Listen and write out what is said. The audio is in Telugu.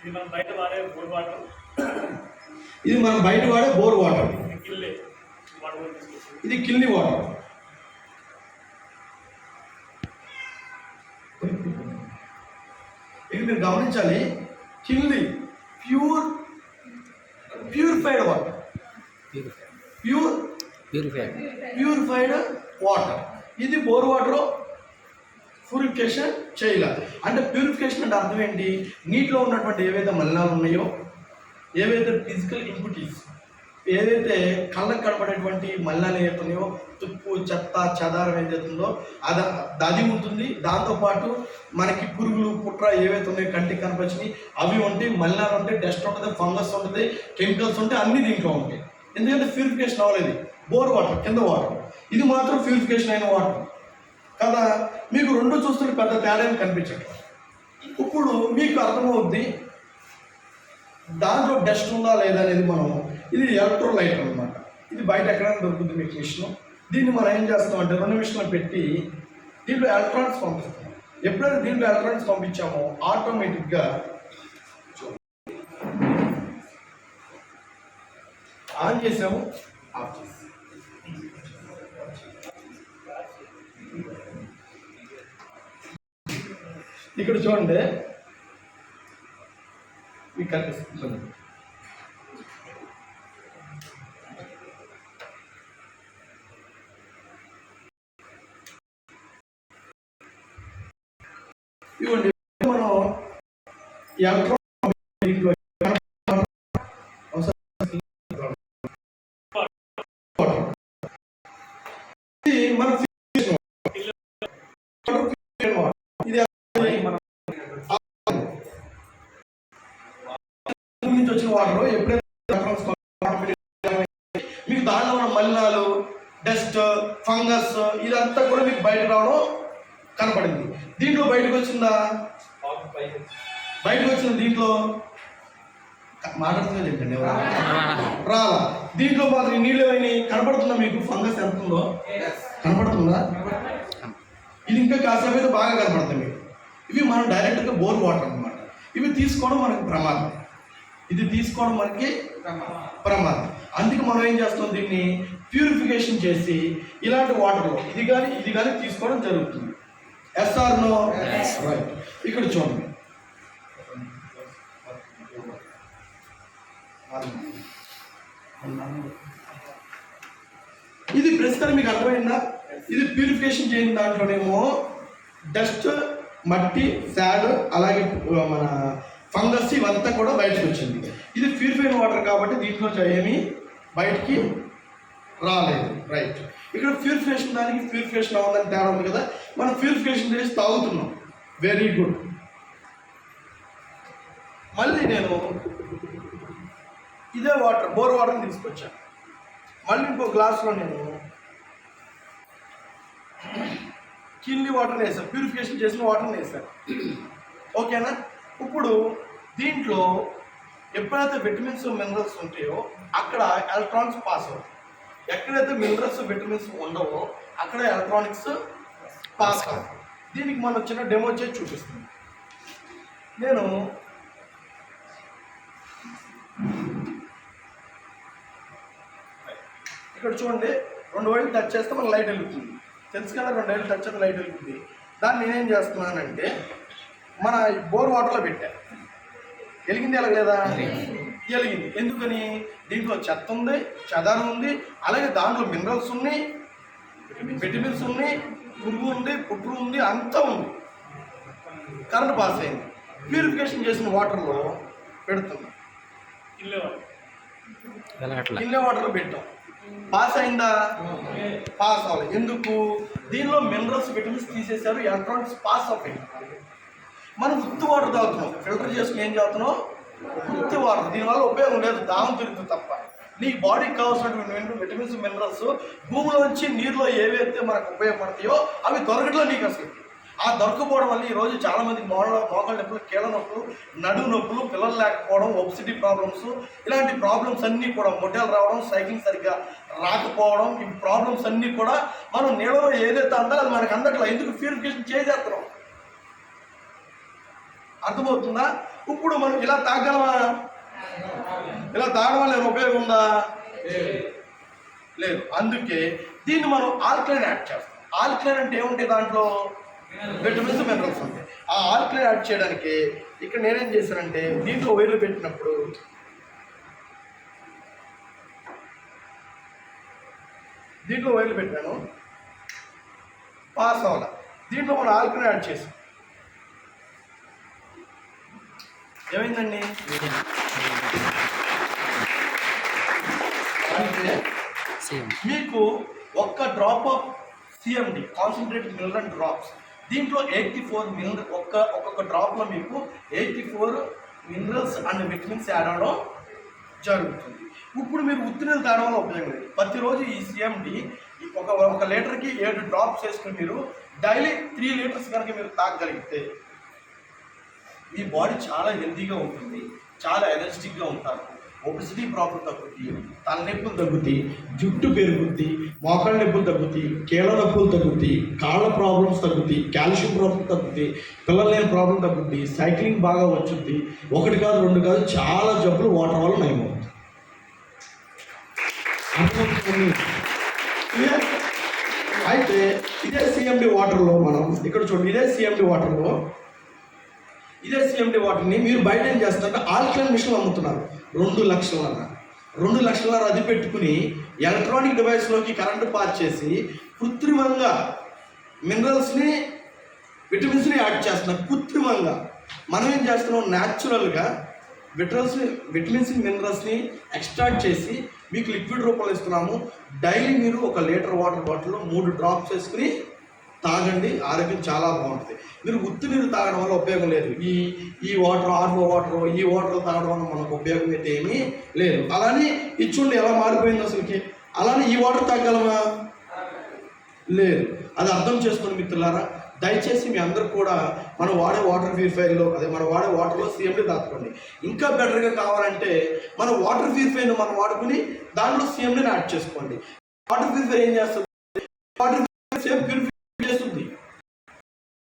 ఇది మనం బయట వాడే బోర్ వాటర్. ఇది మనం బయట వాడే బోర్ వాటర్. ఇది కిల్లి వాటర్. ఇది మీరు గమనించాలి, కిల్లి ప్యూరిఫైడ్ వాటర్, ప్యూరిఫైడ్ వాటర్. ఇది బోర్ వాటర్ ప్యూరిఫికేషన్ చేయలేదు. అంటే ప్యూరిఫికేషన్ అంటే అర్థం ఏంటి? నీటిలో ఉన్నటువంటి ఏవైతే మలినాలు ఉన్నాయో, ఏవైతే ఫిజికల్ ఇంప్యూరిటీస్, ఏదైతే కళ్ళకు కనపడేటువంటి మలినాలు ఏవైతున్నాయో, తుప్పు చెత్త చెదారం ఏదైతుందో అది ఉంటుంది. దాంతోపాటు మనకి పురుగులు పుట్ర ఏవైతే ఉన్నాయో కంటికి కనిపించినాయి అవి ఉంటాయి, మలినాలు ఉంటాయి, డస్ట్ ఉంటుంది, ఫంగస్ ఉంటుంది, కెమికల్స్ ఉంటాయి, అన్నీ దీంట్లో ఉంటాయి. ఎందుకంటే ప్యూరిఫికేషన్ అవ్వలేదు. బోర్ వాటర్ కింద వాటర్, ఇది మాత్రం ప్యూరిఫికేషన్ అయిన వాటర్ కదా. మీకు రెండు చూస్తుంటే పెద్ద తేడా ఏమి కనిపించట్లేదు. ఇప్పుడు మీకు అర్థమవుద్ది దాంట్లో డస్ట్ ఉందా లేదా అనేది. ఇది ఎలక్ట్రోలైట్ అనమాట. ఇది బయట ఎక్కడైనా దొరుకుతుంది మీకు మిషన్. దీన్ని మనం ఏం చేస్తామంటే 2 మిషన్లు పెట్టి దీంట్లో ఎలక్ట్రానిక్స్ పంపిస్తాం. ఎప్పుడైతే దీంట్లో ఎలక్ట్రానిక్స్ పంపించామో ఆటోమేటిక్గా ఆన్ చేసాము, ఆఫ్ చేసాము. ఇక్కడ చూడండి, మీకు కనిపిస్తుంది. ఇవ్వండి, మనం ఎలక్ట్రానిక్ నుంచి వచ్చిన వాటర్ ఎప్పుడైతే మీకు దానిలో ఉన్న మలినాలు, డస్ట్, ఫంగస్ ఇదంతా కూడా మీకు బయటకు రావడం కనపడింది. దీంట్లో బయటకు వచ్చిందా? బయటకు వచ్చింది. దీంట్లో మాట్లాడుతున్నా చెప్పండి, రాలా. దీంట్లో మాత్రం నీళ్ళు ఏమైనా కనపడుతుందా మీకు? ఫంగస్ ఎంత ఉందో కనపడుతుందా? ఇది ఇంకా కాసేపు అయితే బాగా కనపడుతుంది మీకు. ఇవి మనం డైరెక్ట్గా బోర్ వాటర్ అనమాట. ఇవి తీసుకోవడం మనకి ప్రమాదం. ఇది తీసుకోవడం మనకి ప్రమాదం. అందుకే మనం ఏం చేస్తాం, దీన్ని ప్యూరిఫికేషన్ చేసి ఇలాంటి వాటర్లో ఇది కానీ తీసుకోవడం జరుగుతుంది. Yes or no? రైట్. ఇక్కడ చూడండి, ఇది ప్రస్తుతం మీకు అర్థమైందా? ఇది ప్యూరిఫికేషన్ చేయని దాంట్లోనేమో డస్ట్, మట్టి, శాడ్, అలాగే మన ఫంగస్ ఇవంతా కూడా బయటకు వచ్చింది. ఇది ప్యూరిఫైడ్ వాటర్ కాబట్టి దీంట్లో ఏమీ బయటికి రాలేదు. రైట్. ఇక్కడ ప్యూరిఫికేషన్ దానికి ప్యూరిఫికేషన్ అవ్వదని తేడా ఉంది కదా. మనం ప్యూరిఫికేషన్ చేసి తాగుతున్నాం, వెరీ గుడ్. మళ్ళీ నేను ఇదే వాటర్, బోర్ వాటర్ని తీసుకొచ్చాను. మళ్ళీ ఇంకో గ్లాస్లో నేను కిల్లి వాటర్ని వేసాను, ప్యూరిఫికేషన్ చేసిన వాటర్ని వేసాను. ఓకేనా? ఇప్పుడు దీంట్లో ఎప్పుడైతే విటమిన్స్ మినరల్స్ ఉంటాయో అక్కడ ఎలక్ట్రానిక్స్ పాస్ అవుతాయి. ఎక్కడైతే మినరల్స్ విటమిన్స్ ఉండవో అక్కడ ఎలక్ట్రానిక్స్ పాస్ అవుతాయి. దీనికి మనం చిన్న డెమో చేసి చూపిస్తాం. నేను ఇక్కడ చూడండి, 2 వైర్లు టచ్ చేస్తే మనకు లైట్ వెలుగుతుంది. తెలుసు కదా, 2 వైర్లు టచ్ చేస్తే లైట్ వెలుగుతుంది. దాన్ని నేనేం చేస్తున్నానంటే మన బోర్ వాటర్లో పెట్టా. వెలిగింది ఎలాగలేదా? వెలిగింది. ఎందుకని? దీంట్లో చెత్త ఉంది, చెదారం ఉంది, అలాగే దాంట్లో మినరల్స్ ఉన్నాయి, విటమిన్స్ ఉన్నాయి, పురుగు ఉంది, పుట్టు ఉంది, అంతా ఉంది. కరెంట్ పాస్ అయింది. ప్యూరిఫికేషన్ చేసిన వాటర్లో పెడుతున్నాం. ఇల్లే వాటర్లో పెట్టాం. పాస్ అయిందా? పాస్ అవ్వాలి. ఎందుకు? దీనిలో మినరల్స్, విటమిన్స్ తీసేశారు, ఎలక్ట్రానిక్స్ పాస్ అవుతాయి. మనం ఉత్తి వాటర్ తాగుతున్నాం, ఫిల్టర్ చేసుకుని ఏం చేస్తున్నాం? ఉత్తి వాటర్. దీనివల్ల ఉపయోగం లేదు, దాహం తిరుగుతుంది తప్ప. నీ బాడీకి కావాల్సినటువంటి విటమిన్స్, మినరల్స్ భూమిలోంచి నీరులో ఏవైతే మనకు ఉపయోగపడతాయో అవి దొరకట్లో నీకు అసలు. ఆ దొరకపోవడం వల్ల ఈరోజు చాలామంది మోకాళ్ళ నొప్పులు, కీళ్ళ నొప్పులు, నడుము నొప్పులు, పిల్లలు లేకపోవడం, ఒబెసిటీ ప్రాబ్లమ్స్, ఇలాంటి ప్రాబ్లమ్స్ అన్నీ కూడా, మొట్టలు రావడం, సైక్లింగ్ సరిగ్గా రాకపోవడం, ఈ ప్రాబ్లమ్స్ అన్నీ కూడా మనం నీళ్ళలో ఏదైతే అందో అది మనకు అందట్లా. ఎందుకు? ప్యూరిఫికేషన్ చేసేస్తున్నాం. అర్థమవుతుందా? ఇప్పుడు మనం ఇలా తాగలమా? ఇలా తాగడం వల్ల ఏమైనా ఉపయోగం ఉందా? లేదు. అందుకే దీన్ని మనం ఆల్కలైన్ యాడ్ చేస్తాం. ఆల్కలైన్ అంటే ఏముంటాయి దాంట్లో? విటమిన్స్, మినరల్స్ ఉంటాయి. ఆ ఆల్కలైన్ యాడ్ చేయడానికి ఇక్కడ నేనేం చేశానంటే దీంట్లో వైర్లు పెట్టినప్పుడు పెట్టాను, పాస్ అవ్వాలి. దీంట్లో మనం ఆల్కలైన్ యాడ్ చేసాం, ఏమైందండి? అంటే మీకు ఒక్క drop of CMD concentrated mineral drops, దీంట్లో 84 మినరల్, ఒక్కొక్క డ్రాప్లో మీకు 84 మినరల్స్ అండ్ విటమిన్స్ యాడ్ అవ్వడం జరుగుతుంది. ఇప్పుడు మీరు ఉత్తినీళ్ళు తాగడం వల్ల ఉపయోగం లేదు. ప్రతిరోజు ఈ సిఎండి ఒక లీటర్కి 7 డ్రాప్స్ వేసుకుని మీరు డైలీ 3 లీటర్స్ కనుక మీరు తాగగలిగితే మీ బాడీ చాలా హెల్తీగా ఉంటుంది, చాలా ఎనర్జెటిక్గా ఉంటారు. ఒబెసిటీ ప్రాబ్లం తగ్గుతుంది, తలనొప్పులు తగ్గుతాయి, జుట్టు పెరుగుద్ది, మోకాళ్ళ నొప్పులు తగ్గుతాయి, కీళ్ళ నొప్పులు తగ్గుతాయి, కాళ్ళ ప్రాబ్లమ్స్ తగ్గుతాయి, కాల్షియం ప్రాబ్లం తగ్గుతాయి, పిల్లలు లేని ప్రాబ్లం తగ్గుద్ది, సైక్లింగ్ బాగా వచ్చుద్ది. 1 కాదు 2 కాదు చాలా జబ్బులు వాటర్ వల్ల నయమవుతుంది. అయితే ఇదే సిఎండి వాటర్లో మనం ఇక్కడ చూడండి, ఇదే సిఎండి వాటర్ని మీరు బయట ఏం చేస్తారంటే ఆల్కలైన్ మిషన్ అమ్ముతున్నారు. 2 లక్షల అది పెట్టుకుని ఎలక్ట్రానిక్ డివైస్లోకి కరెంటు పాస్ చేసి కృత్రిమంగా మినరల్స్ని, విటమిన్స్ని యాడ్ చేస్తున్నారు. కృత్రిమంగా మనం ఏం చేస్తున్నాం? న్యాచురల్గా విటమిన్స్, మినరల్స్ని ఎక్స్ట్రాక్ట్ చేసి మీకు లిక్విడ్ రూపంలో ఇస్తున్నాము. డైలీ మీరు 1 లీటర్ వాటర్ బాటిల్లో 3 డ్రాప్స్ వేసుకుని తాగండి, ఆరోగ్యం చాలా బాగుంటుంది. మీరు ఉత్తి నీరు తాగడం వల్ల ఉపయోగం లేదు. ఈ వాటర్, ఆర్ఓ వాటర్, ఈ వాటర్ తాగడం వల్ల మనకు ఉపయోగం అయితే ఏమీ లేదు. అలానే ఇచ్చుండి ఎలా మారిపోయింది అసలుకి. అలానే ఈ వాటర్ తాగలమా? లేదు. అది అర్థం చేసుకోండి మిత్రులారా. దయచేసి మీ అందరూ కూడా మనం వాడే వాటర్ ప్యూరిఫైర్లో, మనం వాడే వాటర్లో సిఎండి దాచుకోండి. ఇంకా బెటర్గా కావాలంటే మనం వాటర్ ప్యూరిఫైర్ను మనం వాడుకుని దాంట్లో సిఎండిని యాడ్ చేసుకోండి. వాటర్ ప్యూరిఫైర్ ఏం చేస్తుంది? Water same purify